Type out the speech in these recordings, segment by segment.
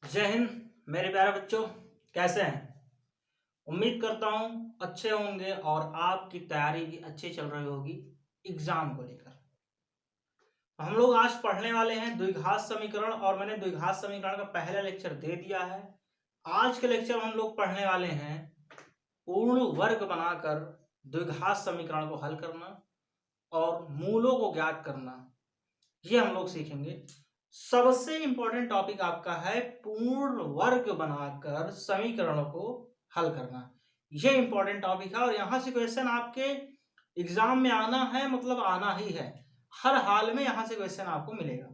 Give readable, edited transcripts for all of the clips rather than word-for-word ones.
जय हिंद मेरे प्यारे बच्चों। कैसे हैं? उम्मीद करता हूं अच्छे होंगे और आपकी तैयारी भी अच्छी चल रही होगी एग्जाम को लेकर। हम लोग आज पढ़ने वाले हैं द्विघात समीकरण और मैंने द्विघात समीकरण का पहला लेक्चर दे दिया है। आज के लेक्चर में हम लोग पढ़ने वाले हैं पूर्ण वर्ग बनाकर द्विघात समीकरण को हल करना और मूलों को ज्ञात करना, ये हम लोग सीखेंगे। सबसे इंपॉर्टेंट टॉपिक आपका है पूर्ण वर्ग बनाकर समीकरणों को हल करना। ये इंपॉर्टेंट टॉपिक है और यहां से क्वेश्चन आपके एग्जाम में आना है, मतलब आना ही है। हर हाल में यहां से क्वेश्चन आपको मिलेगा।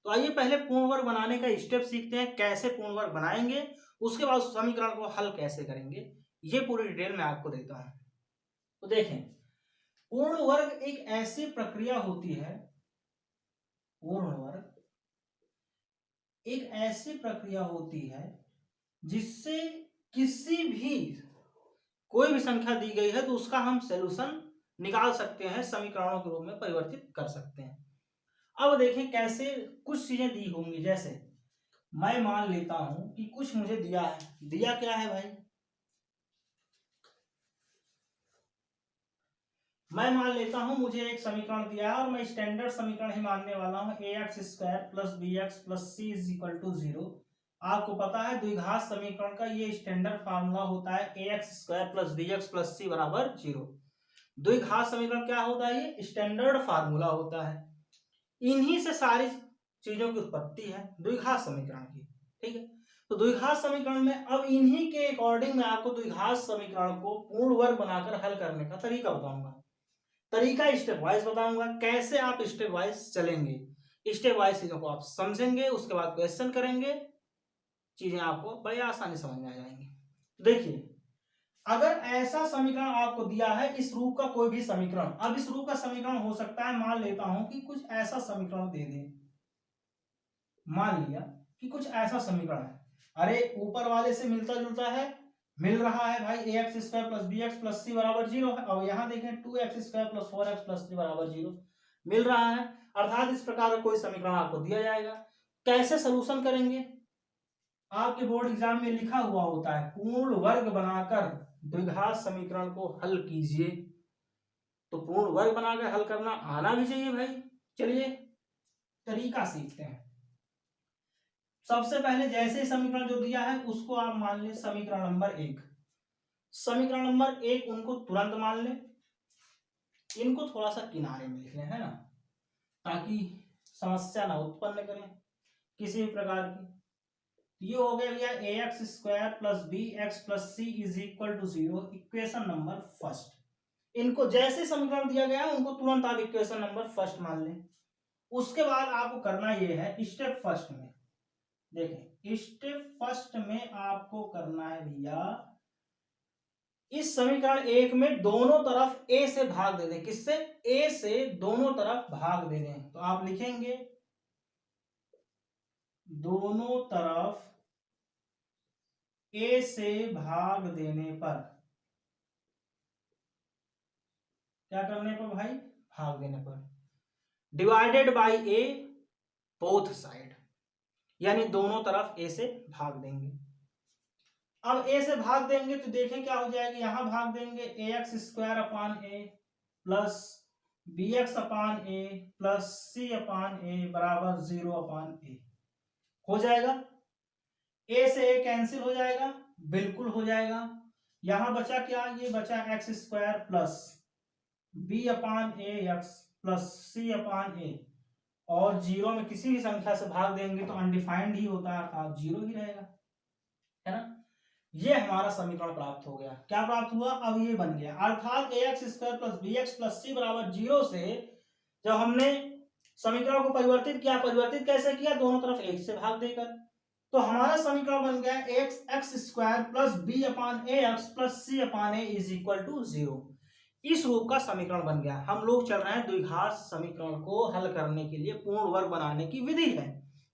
तो आइए पहले पूर्ण वर्ग बनाने का स्टेप सीखते हैं, कैसे पूर्ण वर्ग बनाएंगे, उसके बाद समीकरण को हल कैसे करेंगे, ये पूरी डिटेल में आपको देता हूं। तो देखें, पूर्ण वर्ग एक ऐसी प्रक्रिया होती है, पूर्ण वर्ग एक ऐसी प्रक्रिया होती है जिससे किसी भी कोई भी संख्या दी गई है तो उसका हम सॉल्यूशन निकाल सकते हैं, समीकरणों के रूप में परिवर्तित कर सकते हैं। अब देखें कैसे। कुछ चीजें दी होंगी, जैसे मैं मान लेता हूं कि कुछ मुझे दिया है। दिया क्या है भाई? मैं मान लेता हूं मुझे एक समीकरण दिया है और मैं स्टैंडर्ड समीकरण ही मानने वाला हूं, ax² plus bx plus c is equal to 0। आपको पता है द्विघात समीकरण का ये स्टैंडर्ड फार्मूला होता है ax² plus bx plus c बराबर 0। द्विघात समीकरण क्या होता है? ये स्टैंडर्ड फार्मूला होता है। इन्हीं से सारी चीजों की उत्पत्ति है द्विघात समीकरण की। ठीक है, तो द्विघात समीकरण में अब इन्हीं के अकॉर्डिंग मैं आपको द्विघात समीकरण को पूर्ण वर्ग बनाकर हल करने का तरीका बताऊंगा। तरीका स्टेप वाइज बताऊंगा, कैसे आप स्टेप वाइज चलेंगे, स्टेप वाइज चीजों को आप समझेंगे, उसके बाद क्वेश्चन करेंगे, चीजें आपको बड़ी आसानी समझ में आ जाएंगी। देखिए, अगर ऐसा समीकरण आपको दिया है, इस रूप का कोई भी समीकरण, अब इस रूप का समीकरण हो सकता है, मान लेता हूं कि कुछ ऐसा समीकरण दे दे। मान लिया कि कुछ ऐसा समीकरण है, अरे ऊपर वाले से मिलता जुलता है, मिल रहा है भाई, ax² plus bx plus c बराबर 0 है। और यहां देखें 2x² प्लस 4x प्लस 3 बराबर 0 मिल रहा है। अर्थात इस प्रकार का कोई समीकरण आपको दिया जाएगा। कैसे सोल्यूशन करेंगे? आपके बोर्ड एग्जाम में लिखा हुआ होता है पूर्ण वर्ग बनाकर द्विघात समीकरण को हल कीजिए। तो पूर्ण वर्ग बनाकर हल करना आना भी चाहिए भाई। चलिए तरीका सीखते हैं। सबसे पहले जैसे समीकरण जो दिया है उसको आप मान लें समीकरण नंबर 1। समीकरण नंबर 1 उनको तुरंत मान लें, इनको थोड़ा सा किनारे में लिख लें, है ना, ताकि समस्या ना उत्पन्न करें किसी भी प्रकार की। ये हो गया भैया ax² plus bx plus c is equal to 0, equation number first. इनको जैसे समीकरण दिया गया है उनको तुरंत आप इक्वेशन नंबर फर्स्ट मान लें। उसके बाद आपको करना यह है, स्टेप फर्स्ट में देखें, स्टेप फर्स्ट में आपको करना है भैया, इस समीकरण 1 में दोनों तरफ a से भाग दे दें। किससे? a से दोनों तरफ भाग दे दें। तो आप लिखेंगे दोनों तरफ a से भाग देने पर, क्या करने पर भाई? भाग देने पर, divided by a both side, यानी दोनों तरफ a से भाग देंगे। अब a से भाग देंगे तो देखें क्या हो जाएगा, यहां भाग देंगे ax² upon a plus bx upon a plus c upon a बराबर 0 अपान a हो जाएगा। a से a कैंसिल हो जाएगा, बिल्कुल हो जाएगा। यहां बचा क्या? ये बचा x² plus b upon a x plus c upon a, और 0 में किसी भी संख्या से भाग देंगे तो अनडिफाइंड ही होता है, अर्थात 0 ही रहेगा, है ना। ये हमारा समीकरण प्राप्त हो गया। क्या प्राप्त हुआ? अब ये बन गया, अर्थात ax² plus bx plus c बराबर 0 से जब हमने समीकरण को परिवर्तित किया, परिवर्तित कैसे किया? दोनों तरफ 1 से भाग देकर। तो हमारा समीकरण बन गया x² plus b upon A X plus c upon A is equal to 0। इस रूप का समीकरण बन गया। हम लोग चल रहे हैं द्विघात समीकरण को हल करने के लिए पूर्ण वर्ग बनाने की विधि है,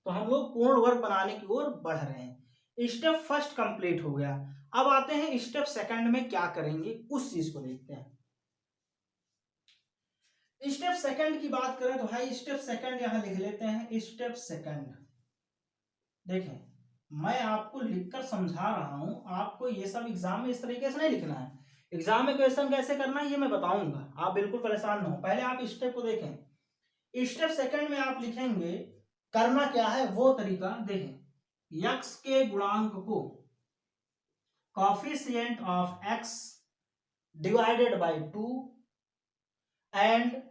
तो हम लोग पूर्ण वर्ग बनाने की ओर बढ़ रहे हैं। स्टेप फर्स्ट कंप्लीट हो गया। अब आते हैं स्टेप सेकंड में क्या करेंगे, उस चीज को देखते हैं। स्टेप सेकंड की बात करें तो भाई स्टेप सेकंड यहां लिख लेते हैं। स्टेप सेकंड देखें, मैं आपको लिखकर समझा रहा हूं, आपको ये सब एग्जाम में इस तरीके से नहीं लिखना है। एग्जाम में क्वेश्चन कैसे करना है ये मैं बताऊंगा, आप बिल्कुल परेशान ना हो। पहले आप स्टेप को देखें। स्टेप सेकंड में आप लिखेंगे करना क्या है वो तरीका देखें। यक्स के गुणांक को coefficient of x divided by 2 and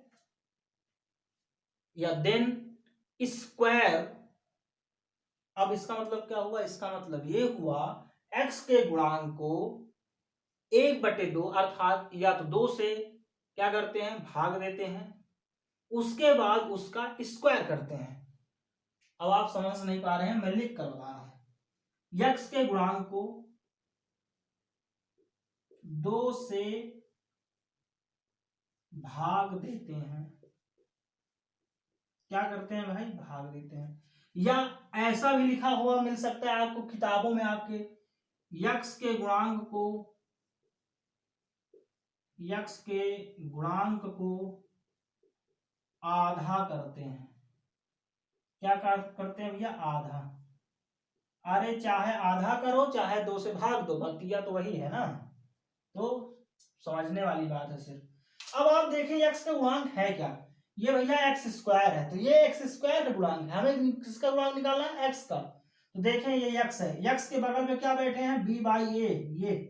या देन स्क्वायर। अब इसका मतलब क्या हुआ, इसका मतलब ये हुआ x के गुणांक को 1/2 अर्थात या तो 2 से क्या करते हैं भाग देते हैं, उसके बाद उसका स्क्वायर करते हैं। अब आप समझ नहीं पा रहे हैं, मैं लिख कर बता रहा हूं। x के गुणांक को 2 से भाग देते हैं, क्या करते हैं भाई भाग देते हैं। या ऐसा भी लिखा हुआ मिल सकता है आपको किताबों में आपके, यक्स के गुणांक को आधा करते हैं। क्या करते हैं भैया आधा। अरे चाहे आधा करो चाहे 2 से भाग दो, भतीजा तो वही है ना, तो समझने वाली बात है सिर्फ। अब आप देखें यक्स का गुणांक है क्या, ये भैया एक्स स्क्वायर है, तो ये एक्स स्क्वायर का गुणांक है, हमें किसका गुणांक निकालना है एक्स का। तो देखें ये यक्स है, यक्स के बगल में क्या बैठे हैं बी बाई ए,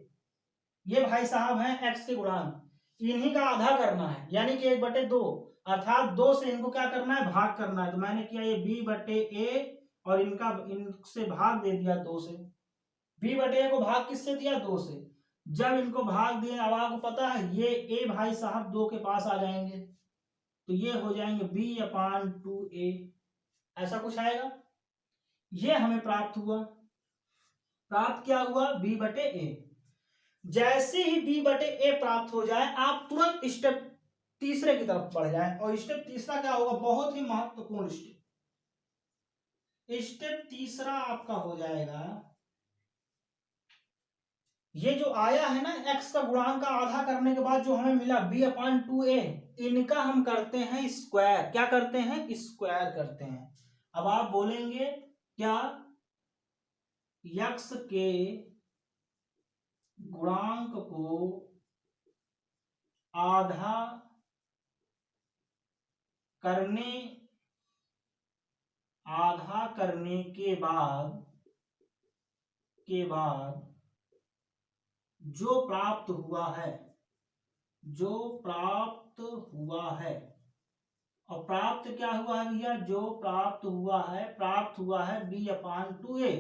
ये भाई साहब हैं एक्स के गुणांक, इन्हीं का आधा करना है यानी कि 1/2 अर्थात 2 से इनको क्या करना है भाग करना है। तो मैंने किया ये b/a और इनका इनसे भाग दे दिया 2 से। b/a को भाग किससे दिया 2 से, जब इनको भाग दिए अब आपको पता है ये a भाई साहब 2 के पास आ जाएंगे, तो ये हो जाएंगे b/2a, ऐसा कुछ आएगा। ये हमें प्राप्त हुआ, प्राप्त क्या हुआ b/a। जैसे ही b/a प्राप्त हो जाए आप तुरंत स्टेप तीसरे की तरफ बढ़ जाए, और स्टेप तीसरा क्या होगा बहुत ही महत्वपूर्ण स्टेप। स्टेप तीसरा आपका हो जाएगा, ये जो आया है ना x का गुणांक का आधा करने के बाद जो हमें मिला b/2a, इनका हम करते हैं स्क्वायर। क्या करते हैं स्क्वायर करते हैं। अब आप बोलेंगे क्या x के गुणांक को आधा करने के बाद जो प्राप्त हुआ है, और प्राप्त क्या हुआ है भैया, जो प्राप्त हुआ है b/2a,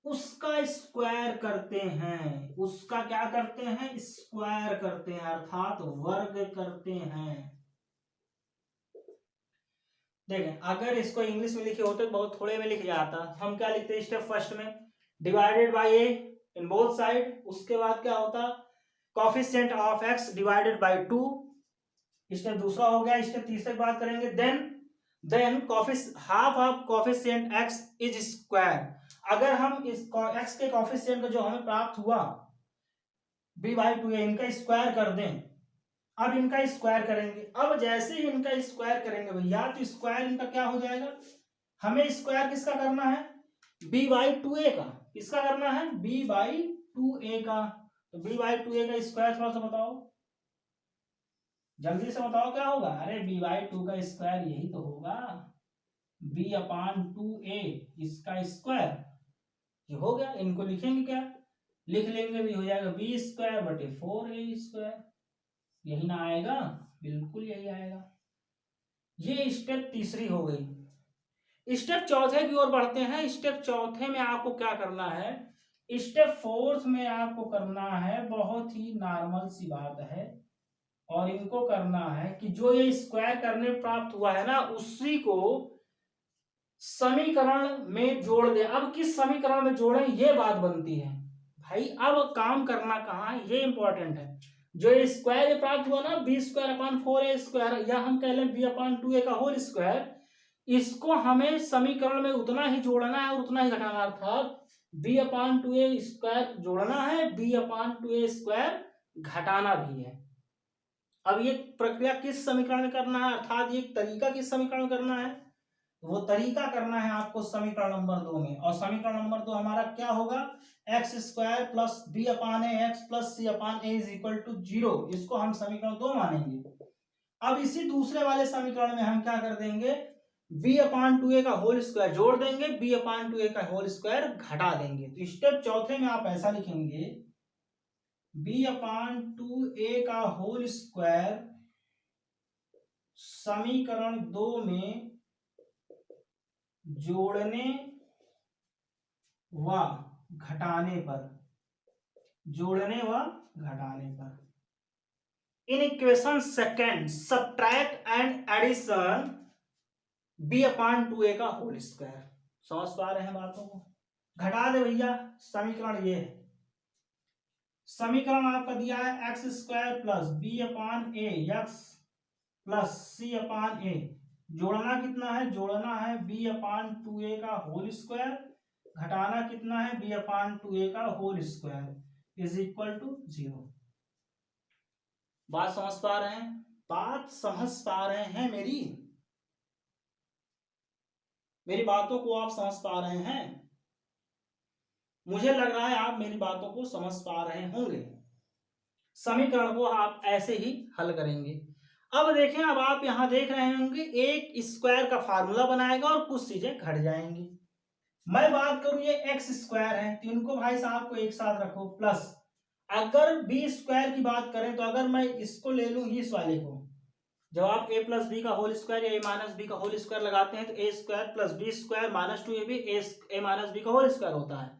उसका स्क्वायर करते हैं। उसका क्या करते हैं स्क्वायर करते हैं अर्थात वर्ग करते हैं। देखें अगर इसको इंग्लिश में लिखे होते तो बहुत थोड़े में लिख जाता। हम क्या लिखते हैं स्टेप फर्स्ट में divided by A in both side, उसके बाद क्या होता coefficient of x divided by 2, step दूसरा हो गया। स्टेप तीसरे की बात करेंगे than half of coefficient x is square. अगर हम इस एक्स के कोफिशिएंट का जो हमें प्राप्त हुआ b/2a, इनका स्क्वायर कर दें। अब इनका स्क्वायर करेंगे, अब जैसे ही इनका स्क्वायर करेंगे भैया तो स्क्वायर इनका क्या हो जाएगा, हमें स्क्वायर किसका करना है b/2a का। किसका करना है b/2a का। तो b/2a का स्क्वायर थोड़ा सा बताओ, जल्दी से बताओ क्या होगा। अरे b/2 का स्क्वायर यही तो होगा b/2a, इसका स्क्वायर ये हो गया। इनको लिखेंगे क्या, लिख लेंगे भी हो जाएगा b²/4a², यही ना आएगा, बिल्कुल यही आएगा। ये स्टेप तीसरी हो गई। स्टेप चौथे की ओर बढ़ते हैं। स्टेप चौथे में आपको क्या करना है, स्टेप फोर्थ में आपको करना है बहुत ही नॉर्मल सी बात है, और इनको करना है कि जो ये स्क्वायर करने प्राप्त हुआ है ना उसी को समीकरण में जोड़ दे। अब किस समीकरण में जोड़ें ये बात बनती है भाई। अब काम करना कहाँ है ये इंपॉर्टेंट है। जो स्क्वायर प्राप्त हुआ ना b²/4a², या हम कह लें b/2a का होल स्क्वायर, इसको हमें समीकरण में उतना ही जोड़ना है और उतना ही घटाना, अर्थात b/2a² जोड़ना है, b/2a² घटाना भी है। अब ये प्रक्रिया किस समीकरण में करना है, अर्थात ये तरीका किस समीकरण में करना है, तो वो तरीका करना है आपको समीकरण नंबर 2 में। और समीकरण नंबर 2 हमारा क्या होगा, X square plus B upon A X plus C upon A is equal to 0। इसको हम समीकरण 2 मानेंगे। अब इसी दूसरे वाले समीकरण में हम क्या कर देंगे, बी अपान टू ए का होल स्क्वायर जोड़ देंगे, बी अपान टू ए का होल स्क्वायर घटा देंगे। तो स्टेप चौथे में आप ऐसा लिखेंगे, बी अपान टू ए का होल स्क्वायर समीकरण 2 में जोड़ने व घटाने पर, जोड़ने व घटाने पर। In equation second subtract and addition b upon two ए का होल स्क्वायर। समझ पा रहे हैं बातों को? घटा दे भैया, समीकरण ये है, समीकरण आपका दिया है x square plus B upon A X plus C upon ए, जोड़ना कितना है, जोड़ना है बी अपान टू ए का होल स्क्वायर, घटाना कितना है बी अपान टू ए का whole square is equal to 0। बात समझ पा रहे हैं? बात समझ पा रहे हैं मेरी बातों को आप समझ पा रहे हैं? मुझे लग रहा है आप मेरी बातों को समझ पा रहे होंगे। समीकरण को आप ऐसे ही हल करेंगे। अब देखें, अब आप यहां देख रहे होंगे एक स्क्वायर का फार्मूला बनाएगा और कुछ चीजें घट जाएंगी। मैं बात करूं ये एक्स स्क्वायर है, तो इनको भाई साहब को एक साथ रखो, प्लस अगर बी स्क्वायर की बात करें तो अगर मैं इसको ले लूं इस वाले को, जब आप a प्लस बी का होल स्क्वायर या a माइनस बी का होल स्क्वायर लगाते हैं तो a square plus B square minus 2ab a minus B का होल स्क्वायर होता है।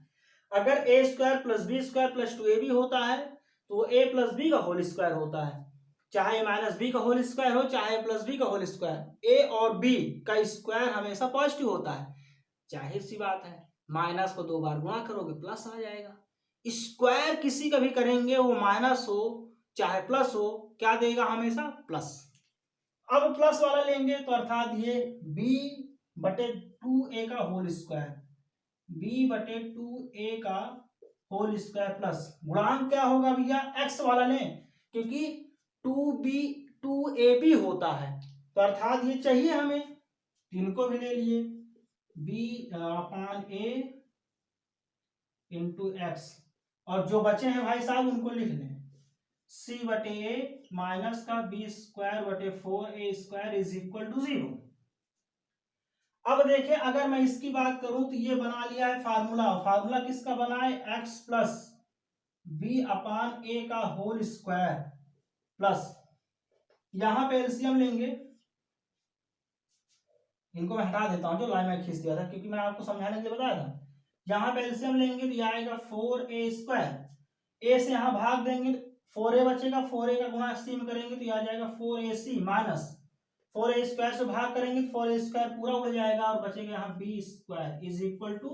अगर a square plus B square plus 2ab होता है तो वो a प्लस बी का होल स्क्वायर होता है। चाहे माइनस बी का होल स्क्वायर हो चाहे प्लस बी का होल स्क्वायर, a और b का स्क्वायर हमेशा पॉजिटिव होता है। जाहिर सी बात है, माइनस को 2 बार गुणा करोगे प्लस आ जाएगा। स्क्वायर किसी का भी करेंगे वो माइनस हो चाहे प्लस हो, क्या देगा, हमेशा प्लस। अब प्लस वाला लेंगे तो अर्थात ये b बटे 2a का होल स्क्वायर, b बटे 2a का होल स्क्वायर प्लस गुणांक क्या होगा भैया, x वाला लें क्योंकि 2ab होता है, तो अर्थात ये चाहिए हमें, इनको भी ले लिए b upon a into x, और जो बचे हैं भाई साहब उनको लिख लें, c बटे ए माइनस का बी स्क्वायर बटे 4a square is equal to 0। अब देखिए अगर मैं इसकी बात करूं तो ये बना लिया है फार्मूला, फार्मूला किसका बना है, x प्लस बी अपान ए का होल स्क्वायर प्लस, यहां पे एलसीएम लेंगे, इनको मैं हटा देता हूं जो लाइन में खींच दिया था क्योंकि मैं आपको समझाने के लिए बताया था। यहां पे एलसीएम लेंगे तो यह आएगा 4a स्क्वायर, a से यहां भाग देंगे 4a बचेगा, 4a का गुणा सी में करेंगे तो आ जाएगा 4ac माइनस 4a स्क्वायर से भाग करेंगे तो 4a स्क्वायर पूरा उड़ जाएगा और बचेगा यहाँ b square is equal to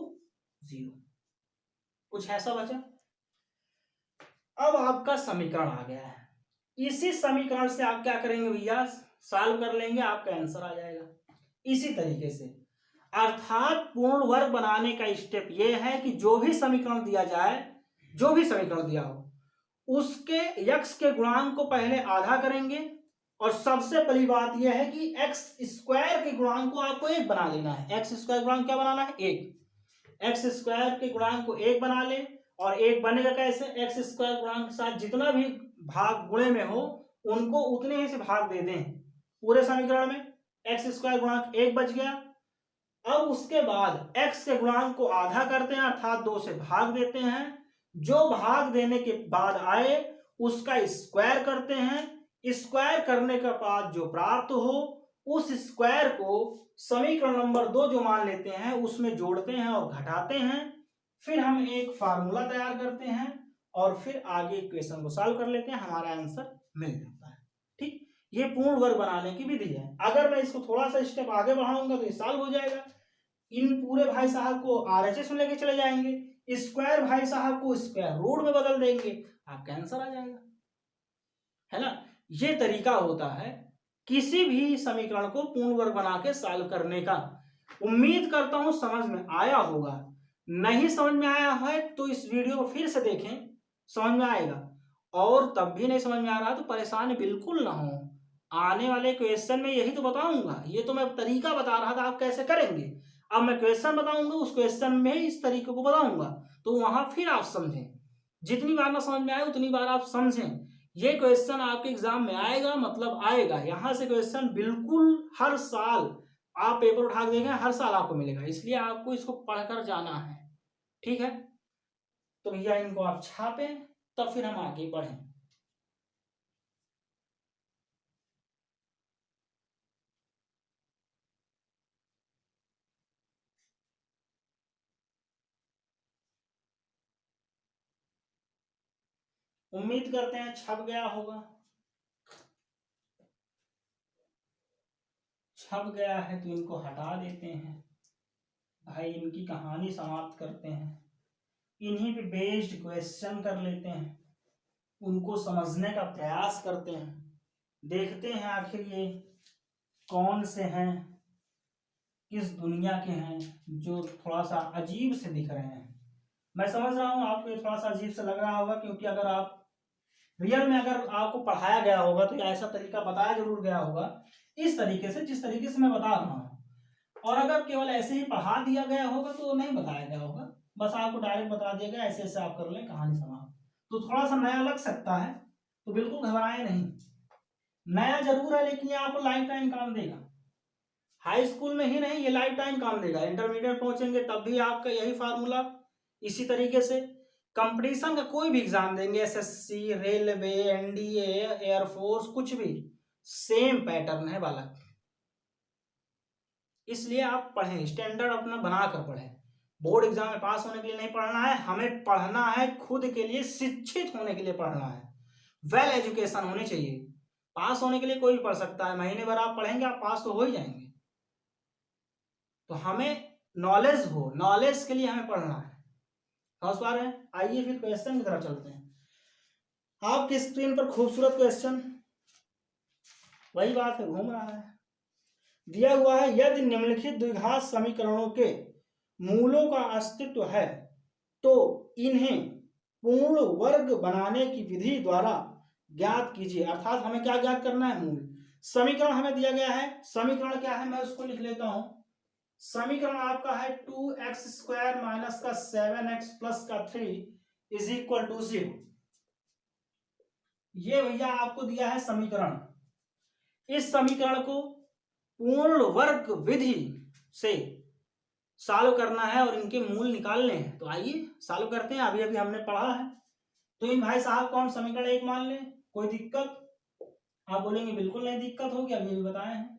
0। कुछ ऐसा बचा। अब आपका समीकरण आ गया है, इसी समीकरण से आप क्या करेंगे भैया, सॉल्व कर लेंगे, आपका आंसर आ जाएगा इसी तरीके से। अर्थात पूर्ण वर्ग बनाने का स्टेप ये है कि जो भी समीकरण दिया जाए, जो भी समीकरण दिया हो उसके x के गुणांक को पहले आधा करेंगे, और सबसे पहली बात यह है कि x स्क्वायर के गुणांक को आपको 1 बना लेना है। x स्क्वायर गुणांक क्या बनाना है, 1। x स्क्वायर के गुणांक को 1 बना ले, और 1 बनेगा कैसे, x स्क्वायर गुणांक के साथ जितना भी भाग गुणे में हो उनको उतने ही से भाग दे दें पूरे समीकरण में। x स्क्वायर गुणांक 1 बच गया। अब उसके बाद x के गुणांक को आधा करते हैं अर्थात 2 से भाग देते हैं, जो भाग देने के बाद आए उसका स्क्वायर करते हैं, स्क्वायर करने के बाद जो प्राप्त हो उस स्क्वायर को समीकरण नंबर 2 जो मान लेते हैं उसमें जोड़ते हैं और घटाते हैं, फिर हम एक फार्मूला तैयार करते हैं और फिर आगे इक्वेशन को सॉल्व कर लेते हैं, हमारा आंसर मिल जाता है। ठीक, ये पूर्ण वर्ग बनाने की विधि है। अगर मैं इसको थोड़ा सा स्टेप आगे बढ़ाऊंगा तो ये सॉल्व हो जाएगा। इन पूरे भाई साहब को आरएचएस में लेके चले जाएंगे, स्क्वायर भाई साहब को स्क्वायर रूट में बदल देंगे, आपका आंसर आ जाएगा, है ना। ये तरीका होता है किसी भी समीकरण को पूर्ण वर्ग बना के सॉल्व करने का। उम्मीद करता हूं समझ में आया होगा। नहीं समझ में आया है तो इस वीडियो को फिर से देखें, समझ में आएगा। और तब भी नहीं समझ में आ रहा तो परेशान बिल्कुल ना हो, आने वाले क्वेश्चन में यही तो बताऊंगा, ये तो मैं तरीका बता रहा था आप कैसे करेंगे। अब मैं क्वेश्चन बताऊंगा, उस क्वेश्चन में इस तरीके को बताऊंगा, तो वहां फिर आप समझें। जितनी बार ना समझ में आए उतनी बार आप समझें। ये क्वेश्चन आपके एग्जाम में आएगा, मतलब आएगा, यहां से क्वेश्चन बिल्कुल हर साल आप पेपर उठा के देखें, हर साल आपको मिलेगा, इसलिए आपको इसको पढ़कर जाना है। ठीक है, तो भैया इनको आप छापें, तब फिर हम आगे बढ़ें। उम्मीद करते हैं छप गया होगा। छप गया है तो इनको हटा देते हैं भाई, इनकी कहानी समाप्त करते हैं, इन्हीं पे बेस्ड क्वेश्चन कर लेते हैं, उनको समझने का प्रयास करते हैं, देखते हैं आखिर ये कौन से हैं, किस दुनिया के हैं, जो थोड़ा सा अजीब से दिख रहे हैं। मैं समझ रहा हूँ आपको ये थोड़ा सा अजीब से लग रहा होगा, क्योंकि अगर आप रियल में अगर आपको पढ़ाया गया होगा तो ऐसा तरीका बताया जरूर गया होगा, इस तरीके से जिस तरीके से मैं बता रहा हूँ। और अगर केवल ऐसे ही पढ़ा दिया गया होगा तो नहीं बताया गया होगा, बस आपको डायरेक्ट बता दिया गया ऐसे ऐसे आप कर लें, कहानी समाप्त। तो थोड़ा सा नया लग सकता है, तो बिल्कुल घबराए नहीं, नया जरूर है लेकिन ये आपको लाइफ टाइम काम देगा। हाई स्कूल में ही नहीं, ये लाइफ टाइम काम देगा, इंटरमीडिएट पहुंचेंगे तब भी आपका यही फार्मूला। इसी तरीके से कंपटीशन का कोई भी एग्जाम देंगे, एसएससी, रेलवे, एनडीए, एयरफोर्स, कुछ भी सेम पैटर्न है बालक। इसलिए आप पढ़ें, स्टैंडर्ड अपना बनाकर पढ़ें। बोर्ड एग्जाम में पास होने के लिए नहीं पढ़ना है, हमें पढ़ना है खुद के लिए, शिक्षित होने के लिए पढ़ना है। वेल एजुकेशन होनी चाहिए। पास होने के लिए कोई भी पढ़ सकता है, महीने भर आप पढ़ेंगे आप पास तो हो ही जाएंगे। तो हमें नॉलेज हो, नॉलेज के लिए हमें पढ़ना है। समझ पा रहे हैं? आइए फिर क्वेश्चन की तरफ चलते हैं। आपकी स्क्रीन पर खूबसूरत क्वेश्चन, वही बात है, घूम रहा है। दिया हुआ है, यदि निम्नलिखित द्विघात समीकरणों के मूलों का अस्तित्व है तो इन्हें पूर्ण वर्ग बनाने की विधि द्वारा ज्ञात कीजिए। अर्थात हमें क्या ज्ञात करना है? मूल। समीकरण हमें दिया गया है, समीकरण क्या है मैं उसको लिख लेता हूं। समीकरण आपका है 2x² माइनस का 7x प्लस का 3 इज इक्वल टू 0। ये भैया आपको दिया है समीकरण। इस समीकरण को पूर्ण वर्ग विधि से सॉल्व करना है और इनके मूल निकालने हैं। तो आइए सॉल्व करते हैं, अभी अभी हमने पढ़ा है। तो इन भाई साहब को हम समीकरण 1 मान लें, कोई दिक्कत? आप बोलेंगे बिल्कुल नहीं दिक्कत होगी, अभी अभी बताए हैं।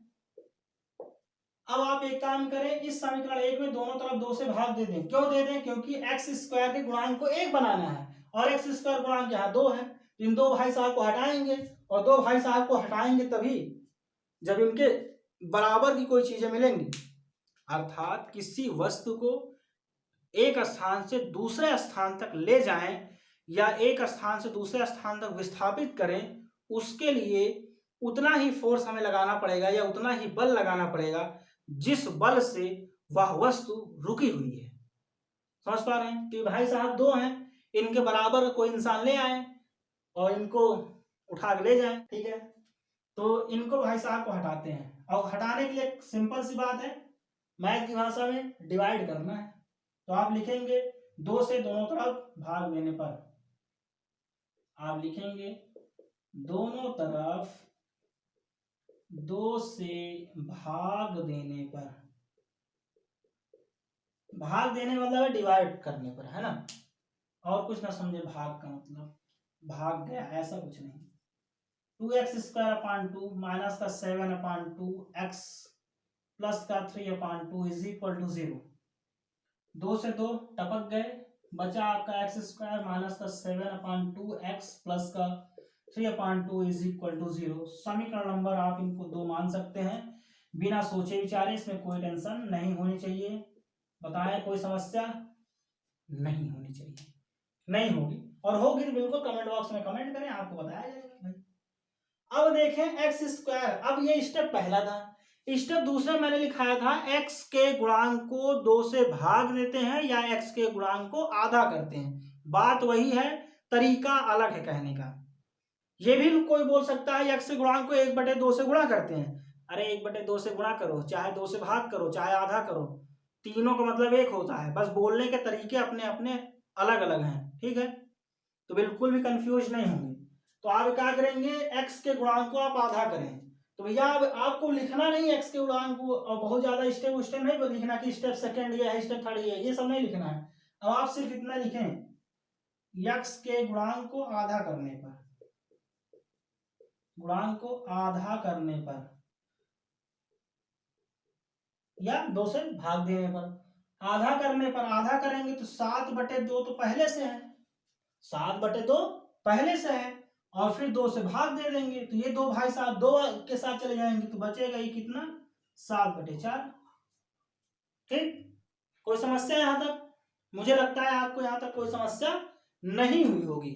अब आप एक काम करें, इस समीकरण 1 में दोनों तरफ 2 से भाग दे दें। क्यों दे दें? क्योंकि x² के गुणांक को 1 बनाना है और x² गुणांक यहाँ 2 है। इन दो भाई साहब को हटाएंगे और दो भाई साहब को हटाएंगे तभी जब इनके बराबर की कोई चीजें मिलेंगी। अर्थात किसी वस्तु को एक स्थान से दूसरे स्थान तक ले जाएं या एक स्थान से दूसरे स्थान तक विस्थापित करें, उसके लिए उतना ही फोर्स हमें लगाना पड़ेगा या उतना ही बल लगाना पड़ेगा जिस बल से वह वस्तु रुकी हुई है। समझ पा रहे हैं? तो भाई साहब 2 हैं, इनके बराबर कोई इंसान ले आए और इनको उठा के ले जाए। ठीक है, तो इनको भाई साहब को हटाते हैं और हटाने के लिए सिंपल सी बात है, मैथ की भाषा में डिवाइड करना है। तो आप लिखेंगे 2 से दोनों तरफ भाग देने पर, आप लिखेंगे दोनों तरफ 2 से भाग देने पर, भाग देने मतलब डिवाइड करने पर, है ना? और कुछ ना समझे भाग का मतलब भाग गया, ऐसा कुछ नहीं। 2x² माइनस का 7/2 x प्लस का 3/2 इज इक्वल टू 0। 2 से 2 टपक गए, बचा आपका x² माइनस का 7/2 x प्लस का 3/2 इज इक्वल टू 0। समीकरण नंबर आप इनको 2 मान सकते हैं बिना सोचे विचारे, इसमें कोई टेंशन नहीं होनी चाहिए। बताएं कोई समस्या नहीं होनी चाहिए, नहीं होगी, और होगी तो बिल्कुल कमेंट बॉक्स में कमेंट करें, आपको बताया जाएगा भाई। अब देखें x², अब ये स्टेप पहला था। स्टेप दूसरा मैंने लिखाया था x के गुणांक को 2 से भाग देते हैं या x के गुणांक को आधा करते हैं। बात वही है, तरीका अलग है कहने का। ये भी कोई बोल सकता है x के गुणांक को 1/2 से गुणा करते हैं। अरे 1/2 से गुणा करो, चाहे 2 से भाग करो, चाहे आधा करो, तीनों का मतलब एक होता है। बस बोलने के तरीके अपने अपने अलग अलग हैं, ठीक है। तो बिल्कुल भी कंफ्यूज नहीं होंगे। तो आप क्या करेंगे, x के गुणांक को आप आधा करें। तो भैया अब आपको लिखना नहीं x के गुणांक को, और बहुत ज्यादा स्टेप नहीं लिखना कि स्टेप सेकंड ये है, स्टेप थर्ड ये है, ये सब नहीं लिखना है। अब आप सिर्फ इतना लिखें, x के गुणांक को आधा करने पर, गुणांक को आधा करने पर या 2 से भाग देने पर। आधा करने पर, आधा करेंगे तो 7/2 तो पहले से है, 7/2 पहले से है, और फिर 2 से भाग दे देंगे तो ये 2 भाई साहब 2 के साथ चले जाएंगे तो बचेगा ये कितना, 7/4। ठीक, कोई समस्या यहां तक? मुझे लगता है आपको यहां तक कोई समस्या नहीं हुई होगी।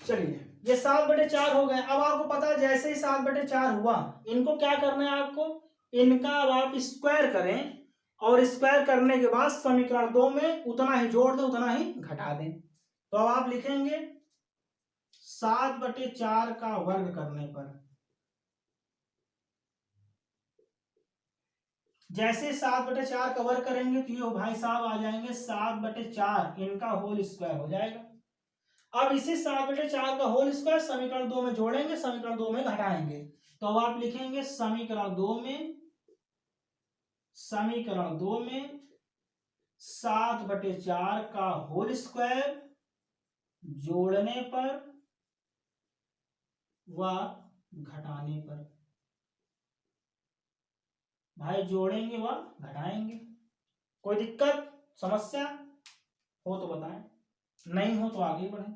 चलिए, ये 7/4 हो गए। अब आपको पता है जैसे ही 7/4 हुआ, इनको क्या करना है आपको, इनका अब आप स्क्वायर करें, और स्क्वायर करने के बाद समीकरण 2 में उतना ही जोड़ दें, उतना ही घटा दें। तो अब आप लिखेंगे 7/4 का वर्ग करने पर, जैसे 7/4 का वर्ग करेंगे तो ये भाई साहब आ जाएंगे 7/4, इनका होल स्क्वायर हो जाएगा। अब इसी 7/4 का होल स्क्वायर समीकरण 2 में जोड़ेंगे, समीकरण 2 में घटाएंगे। तो अब आप लिखेंगे समीकरण 2 में 7/4 का होल स्क्वायर जोड़ने पर व घटाने पर। भाई जोड़ेंगे व घटाएंगे। कोई दिक्कत समस्या हो तो बताएं, नहीं हो तो आगे बढ़ें।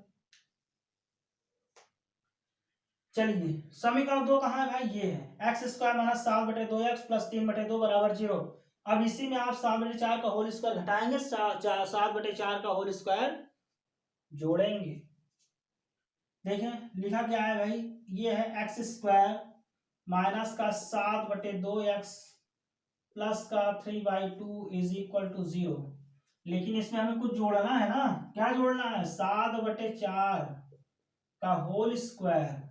चलिए, समीकरण 2 कहाँ है भाई, ये है x² - 7/2x + 3/2 = 0। अब इसी में आप 7/4 का होल स्क्वायर घटाएंगे, 7/4 का होल स्क्वायर जोड़ेंगे। देखें लिखा क्या है भाई, ये है x² - 7/2x + 3/2 = 0। लेकिन इसमें हमें कुछ जोड़ना है ना, क्या जोड़ना है, 7/4 का होल स्क्वायर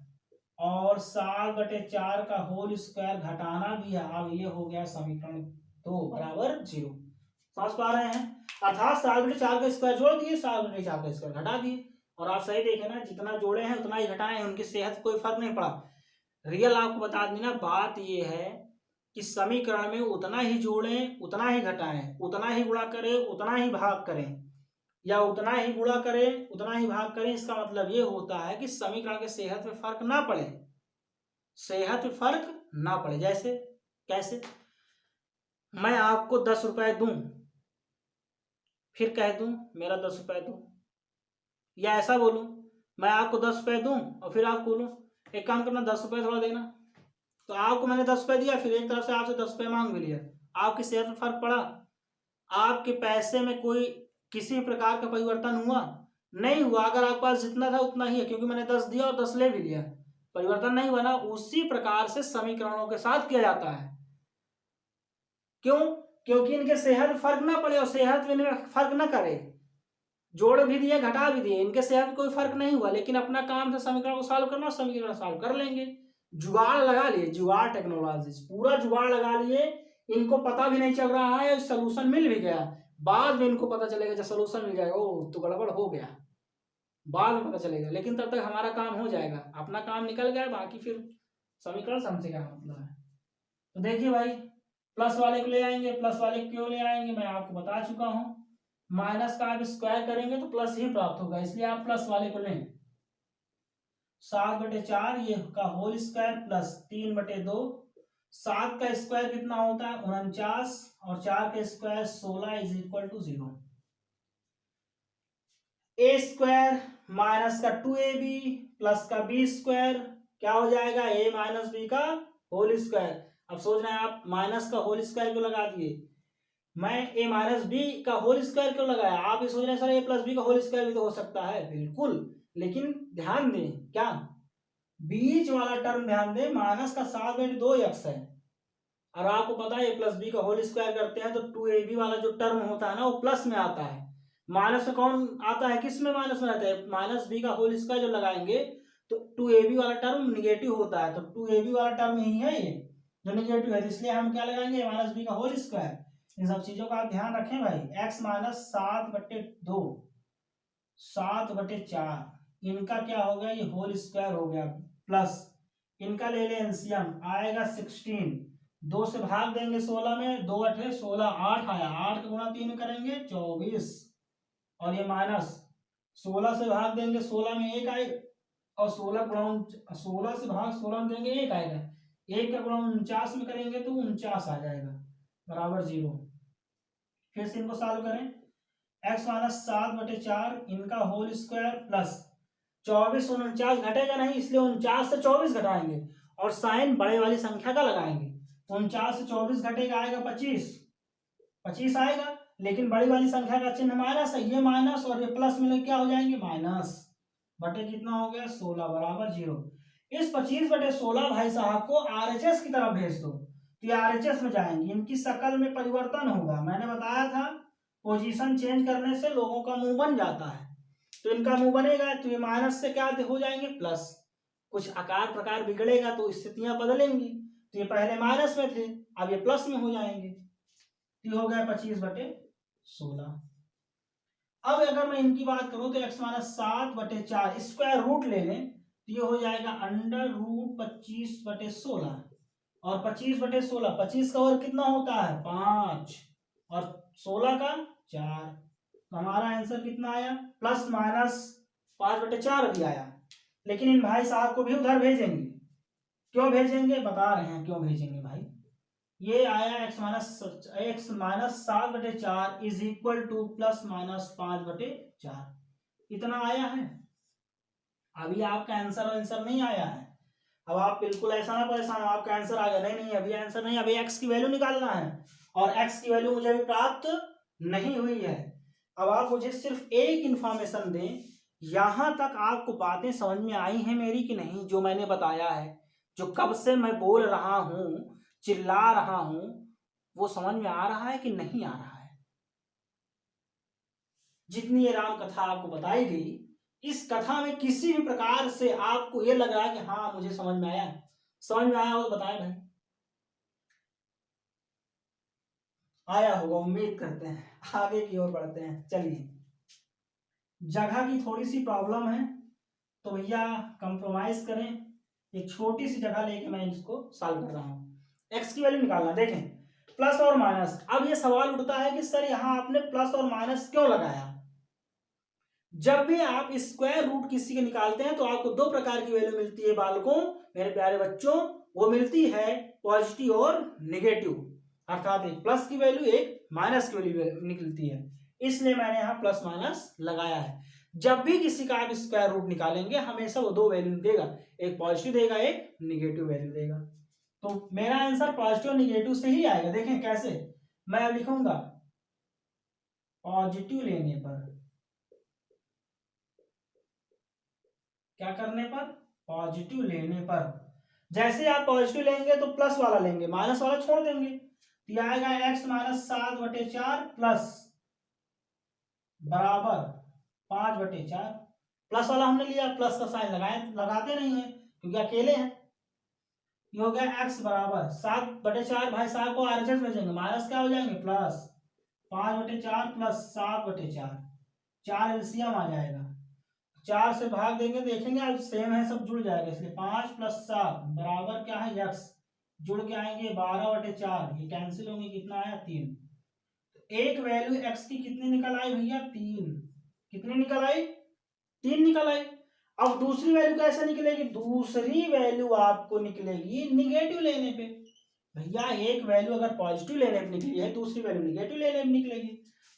और 7/4 का होल स्क्वायर घटाना भी है। अब ये हो गया समीकरण 2 = 0। समझ पा रहे हैं? अर्थात 7/4 का स्क्वायर जोड़ दिए, 7/4 का स्क्वायर घटा दिए। और आप सही देखें ना, जितना जोड़े हैं उतना ही घटाए हैं, उनकी सेहत कोई फर्क नहीं पड़ा। रियल आपको बता दी ना, बात ये है कि समीकरण में उतना ही जोड़ें उतना ही घटाएं, उतना ही गुणा करें उतना ही भाग करें, या उतना ही गुणा करें उतना ही भाग करें। इसका मतलब ये होता है कि समीकरण के सेहत में फर्क ना पड़े, सेहत में फर्क ना पड़े। जैसे कैसे, मैं आपको 10 रुपए दूं, फिर कह दूं मेरा 10 रुपए दो, या ऐसा बोलूं मैं आपको 10 रुपए दूं और फिर आपको बोलूं एक काम करना 10 रुपए थोड़ा देना। तो आपको मैंने 10 रुपए दिया, फिर एक तरफ से आपसे 10 रुपए मांग भी लिया। आपकी सेहत में फर्क पड़ा? आपके पैसे में कोई किसी प्रकार का परिवर्तन हुआ? नहीं हुआ। अगर आपके पास जितना था उतना ही है, क्योंकि मैंने 10 दिया और 10 ले भी लिया, परिवर्तन नहीं हुआ ना। उसी प्रकार से समीकरणों के साथ किया जाता है। क्यों? क्योंकि इनके सेहत में फर्क ना पड़े और सेहत में इनमें फर्क ना करे। जोड़ भी दिए घटा भी दिए, इनके सेहत में कोई फर्क नहीं हुआ, लेकिन अपना काम था समीकरण को सॉल्व करना, समीकरण सॉल्व कर लेंगे। जुगाड़ लगा लिए, जुगाड़ टेक्नोलॉजी, पूरा जुगाड़ लगा लिए। इनको पता भी नहीं चल रहा है, सोल्यूशन मिल भी गया। बाद में इनको पता चलेगा जब सोल्यूशन मिल जाएगा, ओ तो गड़बड़ हो गया, बाद में पता चलेगा। लेकिन तब तक हमारा काम हो जाएगा, अपना काम निकल गया, बाकी फिर समीकरण समझे क्या मतलब है। तो देखिए भाई, प्लस वाले को ले आएंगे। प्लस वाले को क्यों ले आएंगे मैं आपको बता चुका हूं। माइनस का आप स्क्वायर करेंगे तो प्लस ही प्राप्त होगा, इसलिए आप प्लस वाले को लें। 7/4 ये का होल स्क्वायर प्लस 3/2। 7 का स्क्वायर कितना होता है, 49, और 4 का स्क्वायर 16 = 0। a स्क्वायर माइनस का 2ab प्लस का b स्क्वायर क्या हो जाएगा, a माइनस b का होल स्क्वायर। अब सोच रहे हैं आप माइनस का होल स्क्वायर क्यों लगा दिए, मैं a माइनस बी का होल स्क्वायर क्यों लगाया। आप ये सोच रहे हैं सर a प्लस बी का होल स्क्वायर भी तो हो सकता है, बिल्कुल, लेकिन ध्यान दें क्या, बीच वाला टर्म ध्यान दें, माइनस का 7/2x है, और आपको पता है a प्लस बी का होल स्क्वायर करते हैं तो 2ab वाला जो टर्म होता है ना वो प्लस में आता है। माइनस में कौन आता है, किस में माइनस में रहता है, माइनस बी का होल स्क्वायर जब लगाएंगे तो 2ab वाला टर्म निगेटिव होता है, तो 2ab वाला टर्म ही है ये जो निगेटिव है, तो इसलिए हम क्या लगाएंगे, माइनस बी का होल स्क्वायर। इन सब चीजों का आप ध्यान रखें भाई। x माइनस 7/2 7/4 इनका क्या हो गया, ये होल स्क्वायर हो गया, प्लस इनका ले ले एलसीएम आएगा 16, 2 से भाग देंगे 16 में, 2 8 16, 8 आया, 8 का गुणा 3 करेंगे 24, और ये माइनस 16 से भाग देंगे 16 में 1 आएगा, और 16 से भाग 16 में देंगे 1 आएगा, 1 का गुणा 49 में करेंगे तो 49 आ जाएगा बराबर 0। फिर से इनको सॉल्व करें, x माइनस 7/4 इनका होल स्क्वायर प्लस 24, 49 घटेगा नहीं इसलिए 49 से 24 घटाएंगे और साइन बड़े वाली संख्या का लगाएंगे, 49 से 24 घटेगा आएगा 25 आएगा, लेकिन बड़ी वाली संख्या का चिन्ह माइनस है, ये माइनस और ये प्लस मिलकर क्या हो जाएंगे, माइनस बटे कितना हो गया 16 बराबर 0। इस 25/16 भाई साहब को आरएचएस की तरफ भेज दो, तो ये आरएचएस में जाएंगे, इनकी शक्ल में परिवर्तन होगा, मैंने बताया था पोजीशन चेंज करने से लोगों का मुंह बन जाता है, तो इनका मुंह बनेगा, तो ये माइनस से क्या हो जाएंगे प्लस, कुछ आकार प्रकार बिगड़ेगा तो स्थितियां बदलेंगी, तो ये पहले माइनस में थे अब ये प्लस में हो जाएंगे, तो हो गया 25/16। अब अगर मैं इनकी बात करूं तो x माइनस 7/4 स्क्वायर रूट ले लें तो ये हो जाएगा √25/16, और 25/16 25 का वर्ग कितना होता है 5 और 16 का 4, तो हमारा आंसर कितना आया, प्लस माइनस 5/4 भी आया, लेकिन इन भाई साहब को भी उधर भेजेंगे, क्यों भेजेंगे बता रहे हैं क्यों भेजेंगे भाई, ये आया x minus 7/4 is equal two plus minus 5/4, इतना आया है, अभी आपका आंसर नहीं आया है, अब आप बिल्कुल ऐसा ना परेशान हो आपका आंसर आ गया, नहीं अभी आंसर नहीं, अभी x की वैल्यू निकालना है और x की वैल्यू मुझे अभी प्राप्त नहीं हुई है। अब आप मुझे सिर्फ एक इंफॉर्मेशन दें, यहां तक आपको बातें समझ में आई हैं मेरी कि नहीं, जो मैंने बताया है, जो कब से मैं बोल रहा हूं चिल्ला रहा हूं, वो समझ में आ रहा है कि नहीं आ रहा है। जितनी ये राम कथा आपको बताई गई, इस कथा में किसी भी प्रकार से आपको ये लग रहा है कि हाँ मुझे समझ में आया, समझ में आया हो तो बताएं भाई, आया होगा उम्मीद करते हैं। आगे की ओर बढ़ते हैं, चलिए जगह की थोड़ी सी प्रॉब्लम है तो भैया कंप्रोमाइज करें, एक छोटी सी जगह लेके मैं इसको सॉल्व कर रहा हूं। x की वैल्यू निकालना, देखें प्लस और माइनस, अब ये सवाल उठता है कि सर यहां आपने प्लस और माइनस क्यों लगाया। जब भी आप स्क्वायर रूट किसी के निकालते हैं तो आपको दो प्रकार की वैल्यू मिलती है बालकों, मेरे प्यारे बच्चों, वो मिलती है पॉजिटिव और नेगेटिव, अर्थात एक प्लस की वैल्यू एक माइनस की वैल्यू निकलती है, इसलिए मैंने यहाँ प्लस माइनस लगाया है। जब भी किसी का आप स्क्वायर रूट निकालेंगे हमेशा वो दो वैल्यू देगा, एक पॉजिटिव देगा एक निगेटिव वैल्यू देगा, तो मेरा आंसर पॉजिटिव निगेटिव से ही आएगा। देखें कैसे, मैं अब लिखूंगा पॉजिटिव लेने पर, क्या करने पर, पॉजिटिव लेने पर, जैसे आप पॉजिटिव लेंगे तो प्लस वाला लेंगे, माइनस वाला छोड़ देंगे, तो यह आएगा x माइनस 7/4 प्लस बराबर 5/4, प्लस वाला हमने लिया, प्लस का साइन लगाते नहीं है क्योंकि अकेले हैं, ये हो गया x बराबर 7/4, भाई साहब को आरएचएस भेजेंगे, माइनस क्या हो जाएंगे प्लस 5/4 प्लस 7/4, 4 एलसीएम आ जाएगा, 4 से भाग देंगे, देखेंगे अब सेम है सब जुड़ जाएगा, इसलिए 5 + 7 बराबर क्या है x, जुड़ के आएंगे 12/4, ये कैंसिल होंगे, कितना आया 3, एक वैल्यू x की कितनी निकल आई भैया 3, कितनी निकल आई 3 निकल आई। अब दूसरी वैल्यू कैसे निकलेगी, दूसरी वैल्यू आपको निकलेगी निगेटिव लेने पे, भैया एक वैल्यू अगर पॉजिटिव लेने पे निकली है दूसरी वैल्यू निगेटिव लेने पे निकलेगी,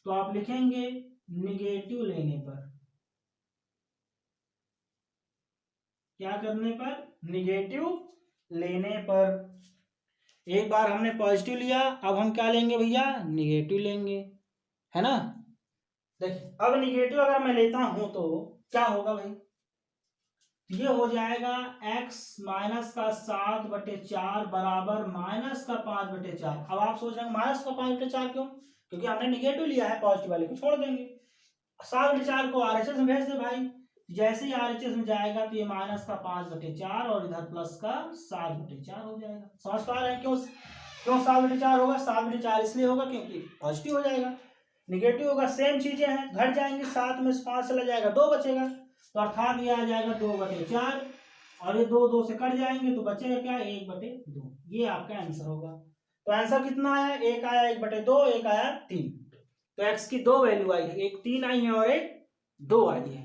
तो आप लिखेंगे निगेटिव लेने पर, क्या करने पर, निगेटिव लेने पर। एक बार हमने पॉजिटिव लिया, अब हम क्या लेंगे भैया निगेटिव लेंगे, है ना। देखिए अब निगेटिव अगर मैं लेता हूं तो क्या होगा भाई, ये हो जाएगा x माइनस का 7/4 बराबर माइनस का 5/4। अब आप सोच रहे हैं माइनस का 5/4 क्यों, क्योंकि हमने निगेटिव लिया है, पॉजिटिव वाले को छोड़ देंगे, 7/4 को RHS में भेज दे भाई। जैसे ही RHS में जाएगा तो ये माइनस का 5/4 और इधर प्लस का 7/4 हो जाएगा। समझ पा रहे हैं क्यों क्यों 7/4 होगा? 7/4 इसलिए होगा क्योंकि पॉजिटिव हो जाएगा, निगेटिव होगा सेम चीजें हैं, घट जाएंगी, 7 में से 5 चला जाएगा 2 बचेगा, तो अर्थात ये आ जाएगा 2/4 और ये 2 2 से कट जाएंगे तो बचेगा क्या? 1/2। ये आपका आंसर होगा। तो आंसर कितना आया? एक आया 1/2, एक आया 3। तो x की 2 वैल्यू आई है, एक 3 आई है और एक 2 आई है।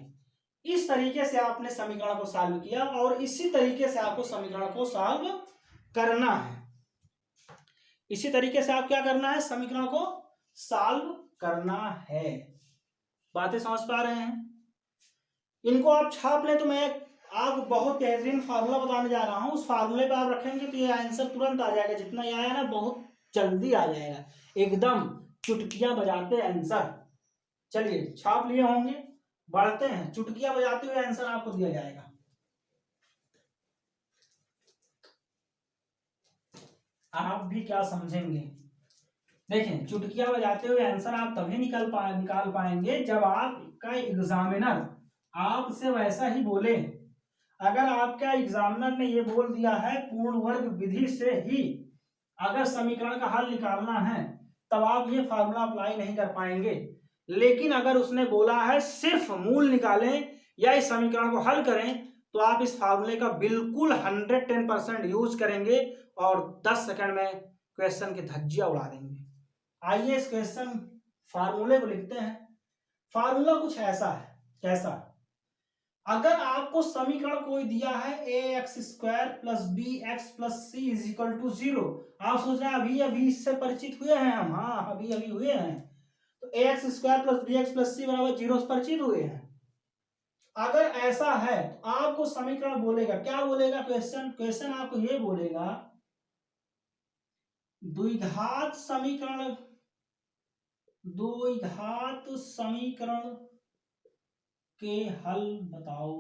इस तरीके से आपने समीकरण को सॉल्व किया और इसी तरीके से आपको समीकरण को सॉल्व करना है। इसी तरीके से आप क्या करना है? समीकरण को सॉल्व करना है। बातें समझ पा रहे हैं? इनको आप छाप ले तो मैं आपको बहुत बेहतरीन फार्मूला बताने जा रहा हूं, उस फार्मूले पे आप रखेंगे तो ये आंसर तुरंत आ जाएगा। जितना ये आया ना बहुत जल्दी आ जाएगा, एकदम चुटकियां बजाते आंसर। चलिए छाप लिए होंगे, बढ़ते हैं, चुटकियां बजाते हुए आंसर आपको दिया जाएगा। आप भी क्या समझेंगे? देखें, चुटकियां बजाते हुए आंसर आप तभी निकाल पाएंगे जब आपका एग्जामिनर आपसे वैसा ही बोले। अगर आपका एग्जामिनर ने ये बोल दिया है पूर्ण वर्ग विधि से ही अगर समीकरण का हल निकालना है, तब आप ये फार्मूला अप्लाई नहीं कर पाएंगे। लेकिन अगर उसने बोला है सिर्फ मूल निकालें या इस समीकरण को हल करें, तो आप इस फार्मूले का बिल्कुल 110% यूज करेंगे और 10 सेकंड में क्वेश्चन की धज्जियां उड़ा देंगे। आइए इस क्वेश्चन फार्मूले को लिखते हैं। फार्मूला कुछ ऐसा है, कैसा? अगर आपको समीकरण कोई दिया है ax² + bx + c = 0, आप सोच रहे हैं अभी इससे परिचित हुए हैं हम? हाँ, अभी हुए हैं। तो ax² + bx + c = 0 से परिचित हुए हैं। अगर ऐसा है तो आपको समीकरण बोलेगा, क्या बोलेगा? क्वेश्चन आपको ये बोलेगा द्विघात समीकरण के हल बताओ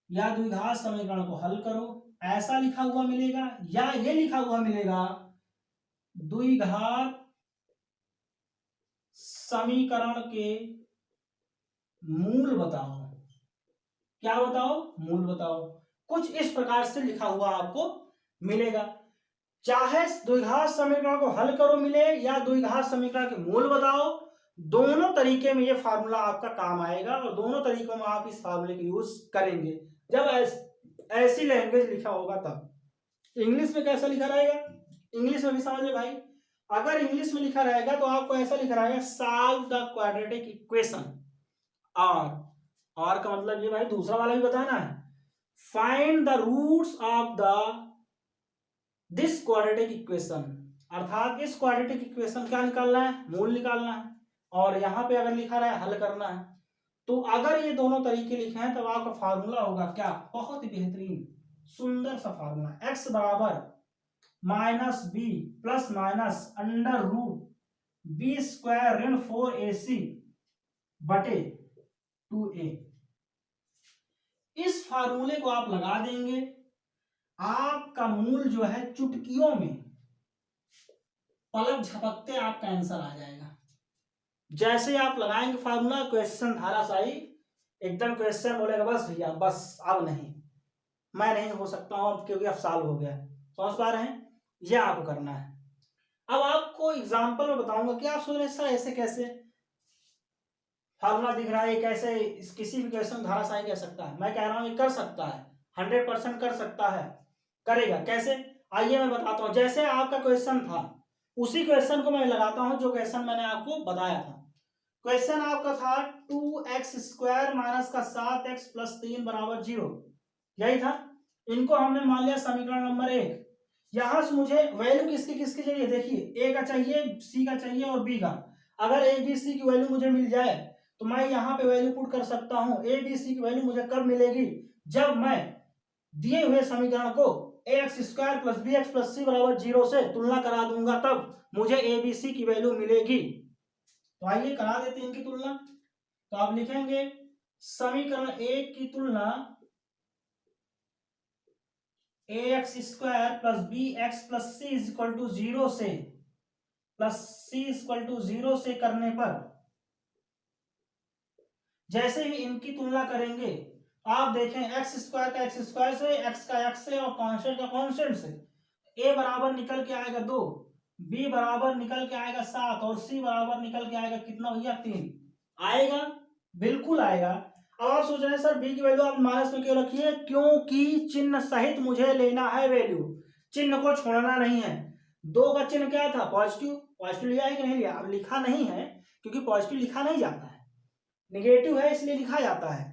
या द्विघात समीकरण को हल करो, ऐसा लिखा हुआ मिलेगा या ये लिखा हुआ मिलेगा द्विघात समीकरण के मूल बताओ। क्या बताओ? मूल बताओ। कुछ इस प्रकार से लिखा हुआ आपको मिलेगा। चाहे द्विघात समीकरण को हल करो मिले या द्विघात समीकरण के मूल बताओ, दोनों तरीके में ये फार्मूला आपका काम आएगा और दोनों तरीकों में आप इस फार्मूले का यूज करेंगे जब ऐसी लैंग्वेज लिखा होगा तब। इंग्लिश में कैसा लिखा रहेगा? इंग्लिश में भी समझिए भाई, अगर इंग्लिश में लिखा रहेगा तो आपको ऐसा लिखा रहेगा सॉल्व द क्वाड्रेटिक इक्वेशन, और का मतलब ये भाई दूसरा वाला भी बताना है, find the roots of this quadratic equation, अर्थात इस क्वाड्रेटिक इक्वेशन क्या निकालना है? मूल निकालना है। और यहां पे अगर लिखा रहा है हल करना है, तो अगर ये दोनों तरीके लिखे हैं तब आपका फार्मूला होगा क्या? बहुत ही बेहतरीन सुंदर सा फार्मूला, x बराबर -b + √b² ऋण 4ac बटे 2a। इस फार्मूले को आप लगा देंगे, आपका मूल जो है चुटकियों में पलक झपकते आपका आंसर आ जाएगा। जैसे आप लगाएंगे फार्मूला, क्वेश्चन धाराशायी एकदम, क्वेश्चन बोलेगा बस भैया बस अब नहीं, मैं नहीं हो सकता हूं अब, क्योंकि अब सॉल्व हो गया। समझ पा रहे हैं? यह आपको करना है। अब आपको एग्जांपल में बताऊंगा कि आप सोच रहे सर ऐसे कैसे फार्मूला दिख रहा है, कैसे किसी भी क्वेश्चन धाराशायी कह सकता है? मैं कह रहा हूं ये कर सकता है, 100% कर सकता है। करेगा कैसे? आइए मैं बताता हूं। जैसे आपका क्वेश्चन था उसी क्वेश्चन को मैं लगाता हूं जो क्वेश्चन मैंने आपको बताया था। क्वेश्चन आपका था 2x² - 7x + 3 = 0, यही था। इनको हमने मान लिया समीकरण नंबर 1। यहां से मुझे वैल्यू किसकी किसकी चाहिए? देखिए, a का चाहिए, c का चाहिए और b का। अगर a b c की वैल्यू मुझे मिल जाए तो मैं यहाँ पे वैल्यू पुट कर सकता हूं। a b c की वैल्यू मुझे कब मिलेगी? जब मैं दिए हुए समीकरण को ax² + bx + c = 0 से तुलना करा दूंगा, तब मुझे a b c की वैल्यू मिलेगी। तो आइए करा देते हैं इनकी तुलना। तो आप लिखेंगे समीकरण 1 की तुलना ax² + bx + c = 0 से +c = 0 से करने पर जैसे ही इनकी तुलना करेंगे आप देखें एक्स स्क्वायर का एक्स स्क्वायर से, एक्स का एक्स से और कांस्टेंट का कांस्टेंट से, ए बराबर निकल के आएगा 2, बी बराबर निकल के आएगा 7 और सी बराबर निकल के आएगा कितना भैया 3 आएगा, बिल्कुल आएगा। अब आप सोच रहे हैं सर बी की वैल्यू आप माइनस में क्यों रखी है? क्योंकि चिन्ह सहित मुझे लेना है वैल्यू, चिन्ह को छोड़ना नहीं है। 2 का चिन्ह क्या था? पॉजिटिव, पॉजिटिव लिया है कि नहीं लिया? अब लिखा नहीं है क्योंकि पॉजिटिव लिखा नहीं जाता है, निगेटिव है इसलिए लिखा जाता है।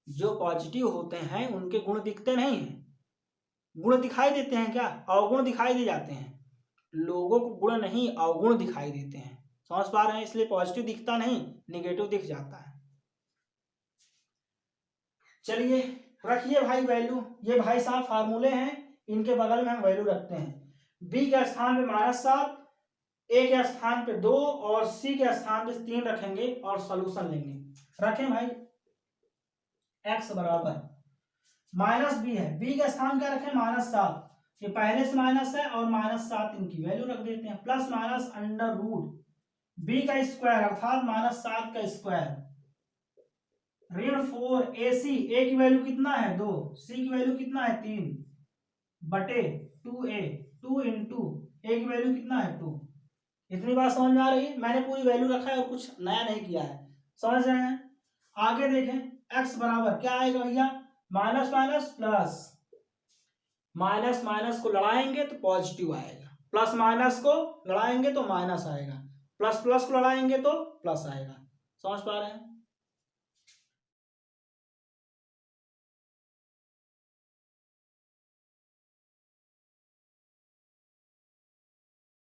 जो पॉजिटिव होते हैं उनके गुण दिखते नहीं हैं, गुण दिखाई देते हैं क्या? अवगुण दिखाई दे जाते हैं। लोगों को गुण नहीं अवगुण दिखाई देते हैं, समझ पा रहे हैं? इसलिए पॉजिटिव दिखता नहीं, निगेटिव दिख जाता है। चलिए रखिए भाई वैल्यू, ये भाई साहब फार्मूले हैं, इनके बगल में हम वैल्यू रखते हैं। बी के स्थान पे -7, ए के स्थान पे 2 और सी के स्थान पे 3 रखेंगे और सॉल्यूशन लेंगे। रखें भाई x बराबर -b है, b का स्थान क्या रखें? -7, ये पहले से माइनस है और -7 इनकी वैल्यू रख देते हैं, plus minus under root b का स्क्वायर अर्थात -7 का स्क्वायर ऋण 4 ac, a की वैल्यू कितना है 2, c की वैल्यू कितना है 3 बटे 2a, 2 इंटू a की वैल्यू कितना है 2। इतनी बात समझ में आ रही है? मैंने पूरी वैल्यू रखा है और कुछ नया नहीं किया है, समझ रहे हैं? आगे देखें x बराबर क्या आएगा भैया? Minus minus plus, minus minus को लड़ाएंगे तो पॉजिटिव आएगा, प्लस माइनस को लड़ाएंगे तो माइनस आएगा, प्लस प्लस को लड़ाएंगे तो प्लस आएगा, समझ पा रहे हैं?